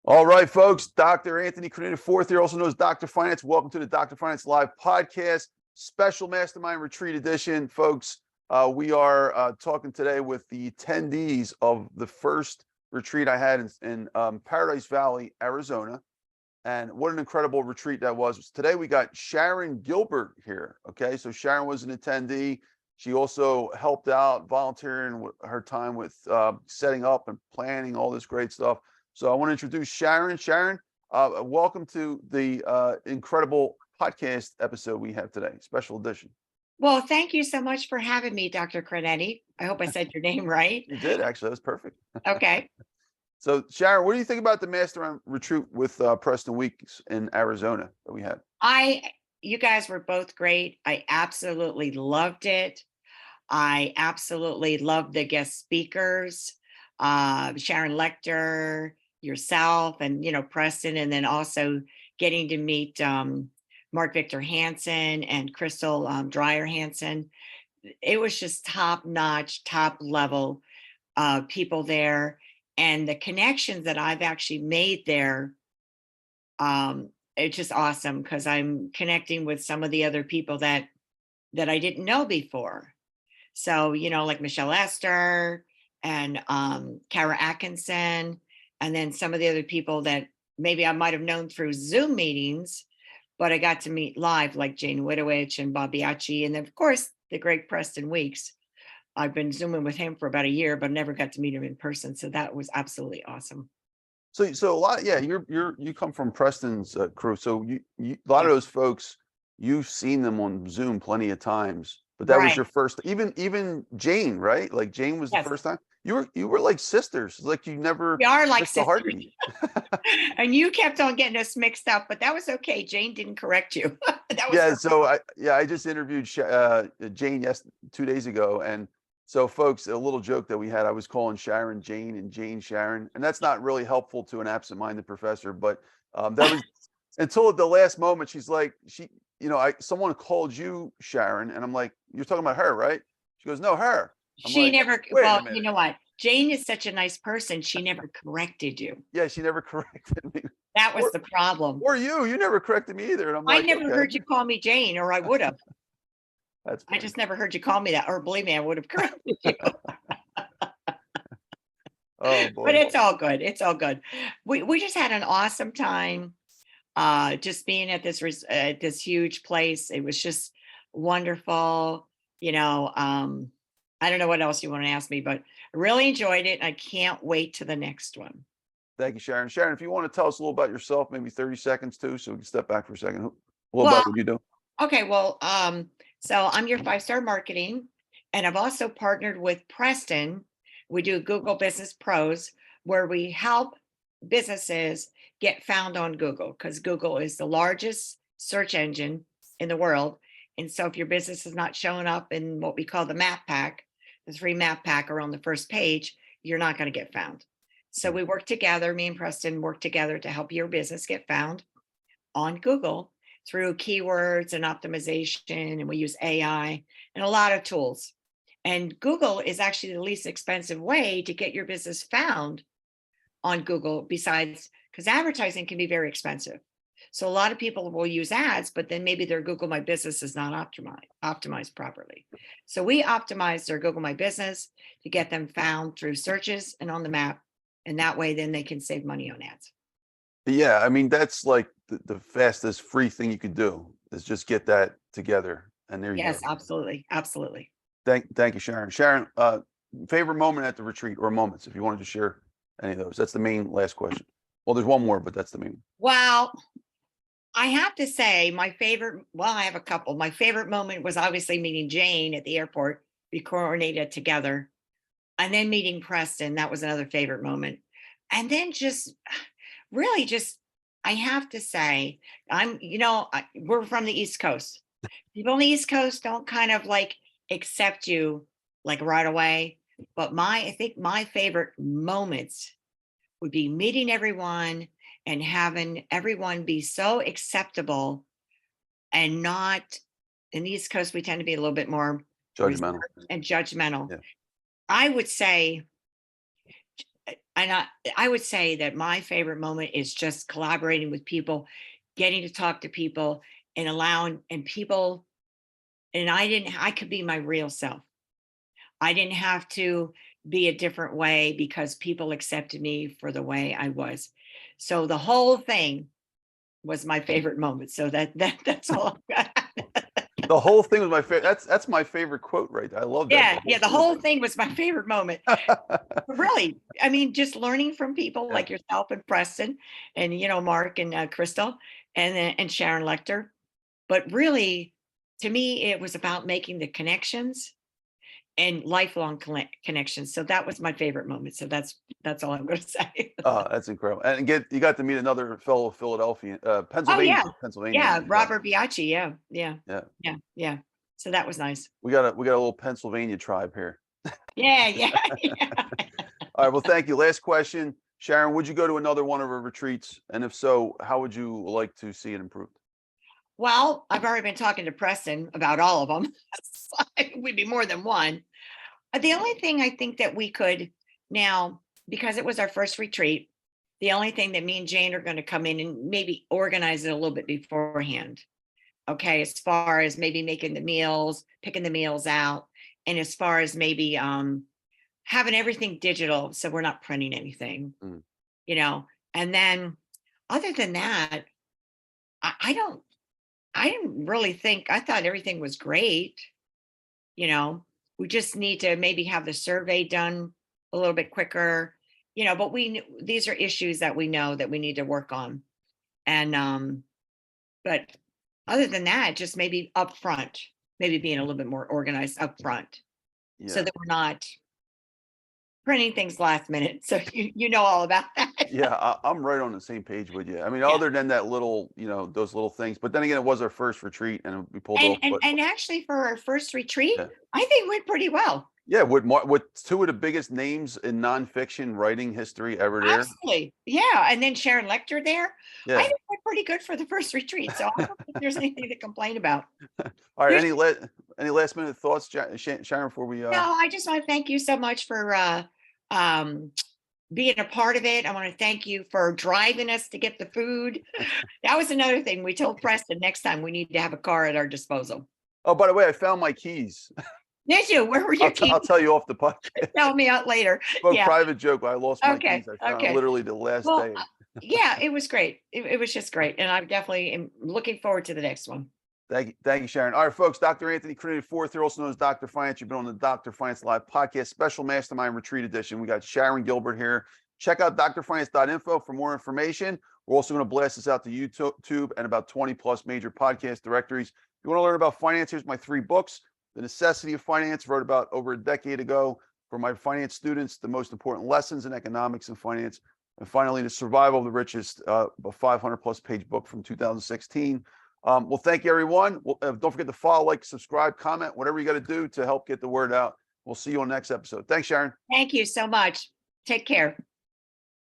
All right, folks. Dr. Anthony Criniti IV here, also known as Dr. Finance. Welcome to the Dr. Finance Live podcast, special Mastermind Retreat edition, folks. We are talking today with the attendees of the first retreat I had in Paradise Valley, Arizona. And what an incredible retreat that was. Today we got Sharon Gilbert here. Okay, so Sharon was an attendee. She also helped out, volunteering her time with setting up and planning all this great stuff. So I want to introduce Sharon. Sharon, welcome to the incredible podcast episode we have today, special edition. Well, thank you so much for having me, Dr. Criniti. I hope I said your name right. You did, actually. That was perfect. Okay. So Sharon, what do you think about the Mastermind Retreat with Preston Weeks in Arizona that we had? You guys were both great. I absolutely loved it. I absolutely loved the guest speakers, Sharon Lecter, yourself, and Preston, and then also getting to meet Mark Victor Hansen and Crystal Dreyer Hansen. It was just top notch, top level people there, and the connections that I've actually made there. It's just awesome because I'm connecting with some of the other people that I didn't know before. So, like Michelle Esther and Kara Atkinson, and then some of the other people that maybe I might have known through Zoom meetings, but I got to meet live, like Jane Widowich and Bob Biaggi, and then of course the great Preston Weeks. I've been Zooming with him for about a year, but never got to meet him in person. So that was absolutely awesome. So a lot, yeah. You come from Preston's crew, so a lot of those folks, you've seen them on Zoom plenty of times. But that was your first, even Jane, right? Like Jane was the first time. You were like sisters, like you never. We are like sisters. And you kept on getting us mixed up, but that was okay. Jane didn't correct you. I just interviewed Jane 2 days ago, and so folks, a little joke that we had, I was calling Sharon Jane and Jane Sharon, and that's not really helpful to an absent-minded professor, but that was until the last moment. She's like, someone called you Sharon, and I'm like, you're talking about her, right? She goes, no, her. Well, you know what? Jane is such a nice person. She never corrected you. Yeah, she never corrected me. That was the problem. Or you never corrected me either. And I'm like, I never heard you call me Jane, or I would have. That's funny. I just never heard you call me that, or believe me, I would have corrected you. Oh boy. But it's all good. It's all good. We just had an awesome time. Just being at this huge place. It was just wonderful. I don't know what else you want to ask me, but I really enjoyed it. I can't wait to the next one. Thank you, Sharon. Sharon, if you want to tell us a little about yourself, maybe 30 seconds too, so we can step back for a second. About what you do. Okay, well, so I'm your 5-star marketing, and I've also partnered with Preston. We do Google Business Pros, where we help businesses get found on Google, because Google is the largest search engine in the world. And so if your business is not showing up in what we call the map pack, the 3 map pack are on the first page, you're not going to get found. So we work together, me and Preston work together to help your business get found on Google through keywords and optimization. And we use AI and a lot of tools. And Google is actually the least expensive way to get your business found on Google, besides, because advertising can be very expensive. So a lot of people will use ads, but then maybe their Google My Business is not optimized properly. So we optimize their Google My Business to get them found through searches and on the map. And that way, then they can save money on ads. Yeah, I mean, that's like the fastest free thing you could do is just get that together. And there you go. Yes, absolutely. Absolutely. Thank you, Sharon. Sharon, favorite moment at the retreat, or moments, if you wanted to share any of those. That's the main last question. Well, there's one more, but that's the main. Well, I have to say I have a couple. My favorite moment was obviously meeting Jane at the airport. We coordinated together. And then meeting Preston, that was another favorite moment. And then I have to say, we're from the East Coast. People on the East Coast don't kind of like accept you like right away. But I think my favorite moments would be meeting everyone and having everyone be so acceptable, and not, in the East Coast, we tend to be a little bit more judgmental. And judgmental. Yeah. I would say I would say that my favorite moment is just collaborating with people, getting to talk to people and allowing and people, and I could be my real self. I didn't have to be a different way because people accepted me for the way I was. So the whole thing was my favorite moment. So that's all I've got. The whole thing was my favorite. That's my favorite quote right there. I love that. Yeah, the whole thing was my favorite moment. But really, I mean, just learning from people Yeah. like yourself and Preston and, Mark and Crystal and Sharon Lecter. But really, to me, it was about making the connections and lifelong connections. So that was my favorite moment. So that's all I'm going to say. Oh, that's incredible. And you got to meet another fellow Philadelphian, Oh yeah, Pennsylvania. yeah, Robert Biaggi. Yeah, yeah, Yeah. yeah, yeah. So that was nice. We got a little Pennsylvania tribe here. Yeah, yeah, yeah. All right. Well, thank you. Last question. Sharon, would you go to another one of our retreats? And if so, how would you like to see it improved? Well, I've already been talking to Preston about all of them. So it would be more than one. The only thing I think that we could now, because it was our first retreat, the only thing that me and Jane are going to come in and maybe organize it a little bit beforehand. Okay, as far as maybe making the meals, picking the meals out, and as far as maybe having everything digital, so we're not printing anything, Mm. you know. And then, other than that, I don't. I didn't really think. I thought everything was great. You know, we just need to maybe have the survey done a little bit quicker. But these are issues that we know that we need to work on. And but other than that, just maybe upfront, maybe being a little bit more organized upfront, so Yeah. that we're not printing things last minute. So you know all about that. Yeah, I'm right on the same page with you. I mean, Yeah. other than that little, those little things. But then again, it was our first retreat, and we pulled it And off. and But and actually for our first retreat, yeah, I think went pretty well. yeah, with two of the biggest names in nonfiction writing history ever there. Absolutely. Yeah. And then Sharon Lecter there. I Yeah. think we're pretty good for the first retreat. So I don't think there's anything to complain about. All right. There's Any last minute thoughts, Sharon, before we no, I just want to thank you so much for um being a part of it. I want to thank you for driving us to get the food. That was another thing we told Preston next time we need to have a car at our disposal. Oh, by the way, I found my keys. Did you? Where were your keys? I'll tell you off the podcast. Tell me out later. Well, Yeah. private joke. I lost my Okay. keys. I found Okay. literally the last Well, day. yeah, it was great. It was just great. And I definitely am looking forward to the next one. Thank you, Sharon. All right, folks. Dr. Anthony Criniti IV here, also known as Dr. Finance. You've been on the Dr. Finance Live podcast, special Mastermind Retreat Edition. We got Sharon Gilbert here. Check out drfinance.info for more information. We're also going to blast this out to YouTube and about 20 plus major podcast directories. If you want to learn about finance, here's my 3 books. The Necessity of Finance, wrote about over a decade ago for my finance students, the most important lessons in economics and finance. And finally, The Survival of the Richest, a 500 plus page book from 2016. Well, thank you, everyone. Don't forget to follow, like, subscribe, comment, whatever you got to do to help get the word out. We'll see you on the next episode. Thanks, Sharon. Thank you so much. Take care.